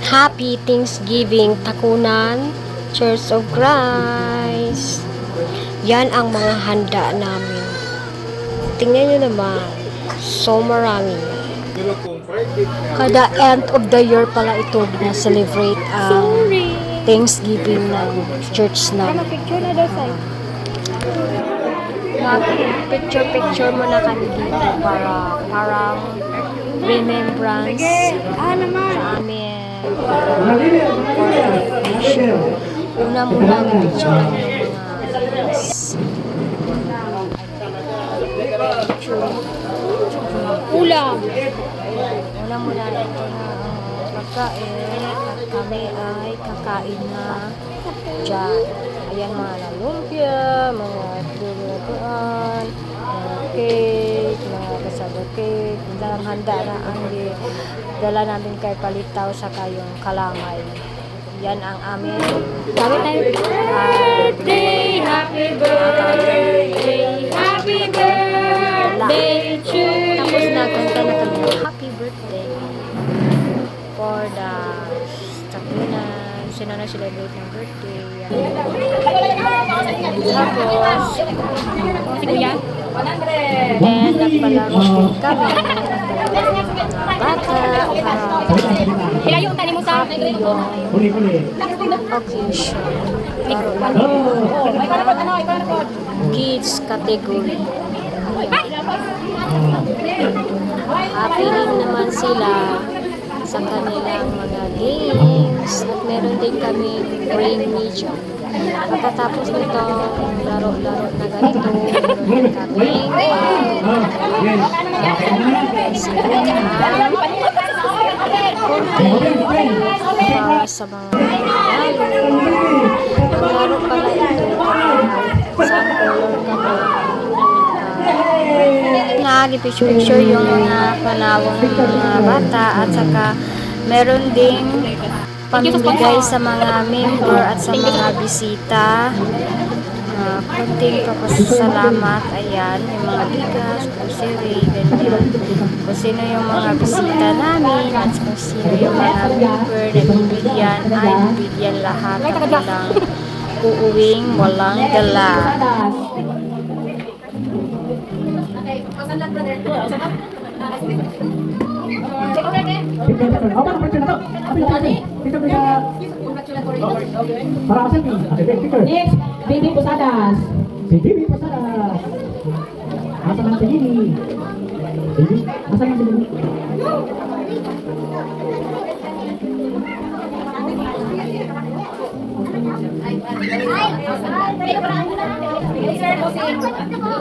Happy Thanksgiving, Takunan, Church of Christ. Yan ang mga handa namin. Tingnan nyo naman. So marami. Kada end of the year pala ito na-celebrate ang Thanksgiving ng church namin. Picture na daw sa'yo. Picture mo na kami dito para parang remembrance naman. sa amin. Una muna picture ng mga Ulam. una muna ito na pagkain at kami ay kakain na dyan. Ayan mga lumpia, mga lulutuan, mga cake, mga kasaba cake, dalang handa na ang dala namin kay Palitaw sa kayong kalamay. Yan ang amin. Sabi tayo, birthday, happy birthday, happy birthday to you. Tapos nagkanta na kami ng happy birthday for the Takunan. Sino na celebrate ng birthday. Tapos, Si Kuya? then nagpalaro din kami. Bata, Kaya yung tali mo sa occasion. Laro kids category. Happy din naman sila sa kanilang mga games at meron din kami brain media. Pagkatapos nito, laro-laro na ganito, meron kami para sa mga laro pala ito sa color kami nag-picture yung mga panawang mga bata at saka meron ding pamimigay sa mga member at sa mga bisita. Kunting papasalamat, ayan, yung mga bigas, grocery, ganyan. Kung sino yung mga bisita namin at kung sino yung mga member na bibigyan ay bibigyan lahat at walang uuwing walang dala. Next, Baby Posadas. Si Baby Posadas. Asa na si Baby? Baby? Asa na si Baby?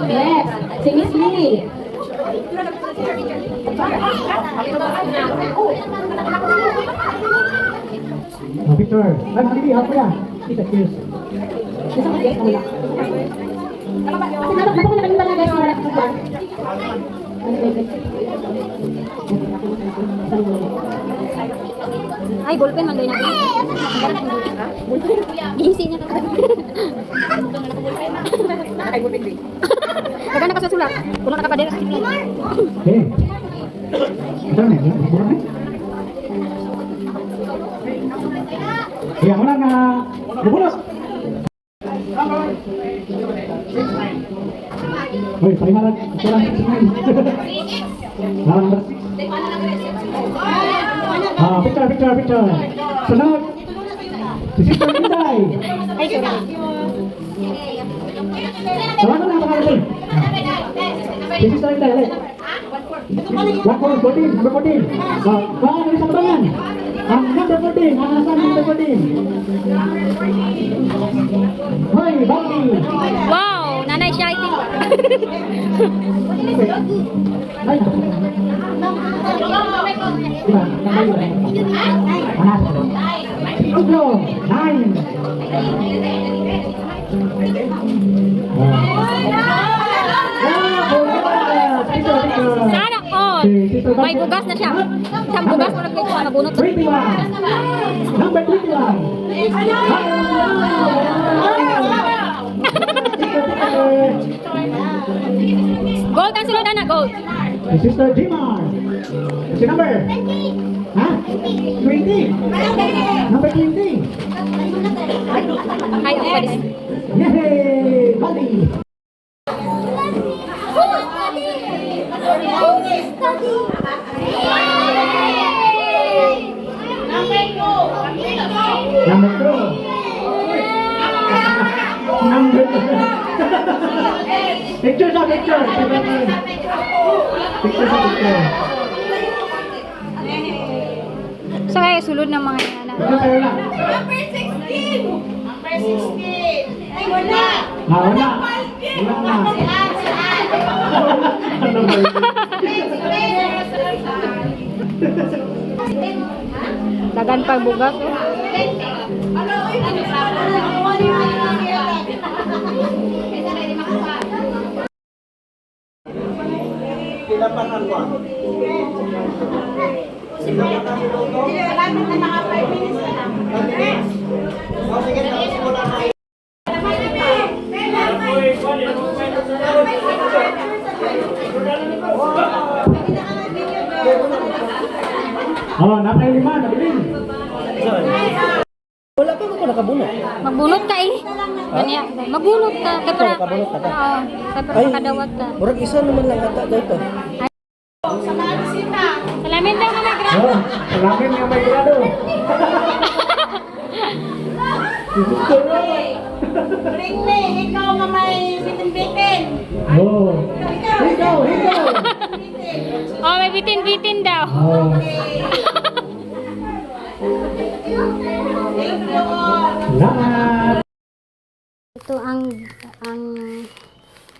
Next, si Miss Lily. Victor, ay Lily, ako ya. Kita cheers. Isa ka guys, wala. Kasi napaka nakalimutan na guys, wala ka pa. Ay, ballpen man doon natin. Ginsi niya ka. Ay, ballpen din. Nagana ka sa sulat. Kuno na ka pa dito. Okay. Ito na, bukan na. Kaya mo lang bubulot. Hoy, paliharan. Ito lang. Picture. Sunod. Si Sister Linday. Ay, sorry. Tawagan na ang pangalan. Si Sister Linday, ulit. 14, number 14. Baka na isang bangan. Ang number 14, ang asan number 14. Hoy, Baki. Wow, nanay siya itin. Ay, diba? Pablo, 9. Sana all. May bugas na siya. Isang bugas mo nagkita siya mabunot. 21. Number 21. Gold ang sulod na gold. Sister Dimar. Si number? Ha? 20. Number 20. Ay, ako pa din. Yay! Bali! Number 2. Number 2. Picture sa picture. Picture sa picture. So, kaya sulod ng mga yan. Picture tayo lang. Number 16! Number 16! Ay, wala! Wala. Wala na. Ano ba yun? Dagan pa bugas. Oh. Ano, uy, ano sa Oh, napay 5, nabilin. Wala pa ako nakabunot. Magbunot ka eh. Kanya, magbunot ka. Kaya para, Nakabunot ka ba? oo, kaya para makadawat ka. Murag isa naman lang ata dito. Salamin daw na grado. Oh, salamin nga may grado. Ringling, ikaw nga may bitin-bitin. Oh. Ikaw. Oh, may bitin-bitin daw. Oh. Salamat. Ito ang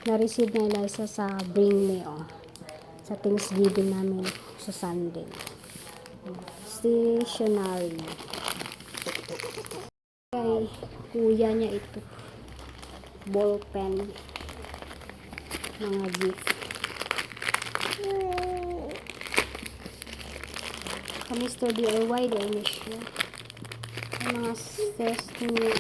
na-receive na Eliza sa Bring Me, oh. Sa Thanksgiving namin sa Sunday. Stationery. Kay kuya niya ito. Ball pen. Mga gift. Kami Mr. DIY din siya. Ang mga stationery.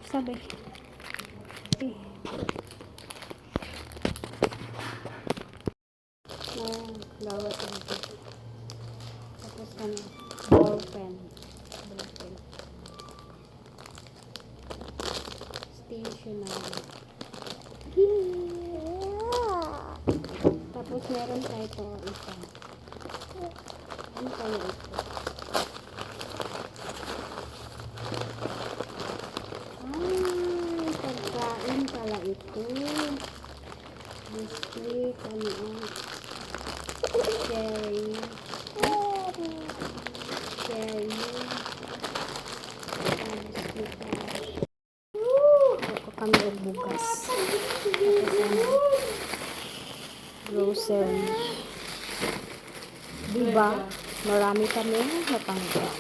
Sabi. Okay. Gawat ito. Tapos ano, ball pen. Stationery. Tapos meron tayo ito. Ano kaya ito? Pagkain pala ito. Biscuit, ano, cherry. Ako kami og bugas. Tapos ano, grocery. Diba? Marami kami natanggap.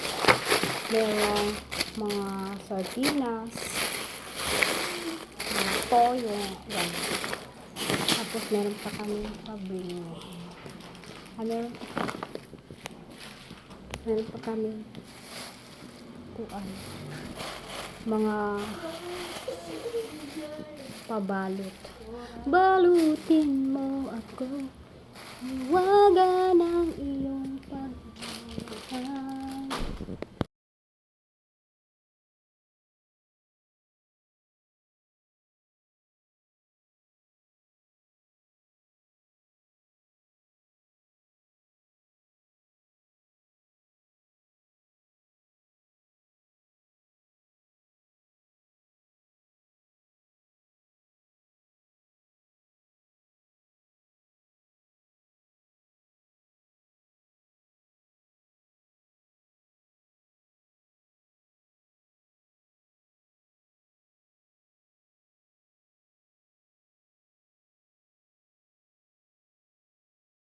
Merong mga sardinas, mga toyo, yan. Tapos meron pa kami pabili. Meron pa kami mga pabalot. Balutin mo ako, huwagan ang iyong pagmamahal.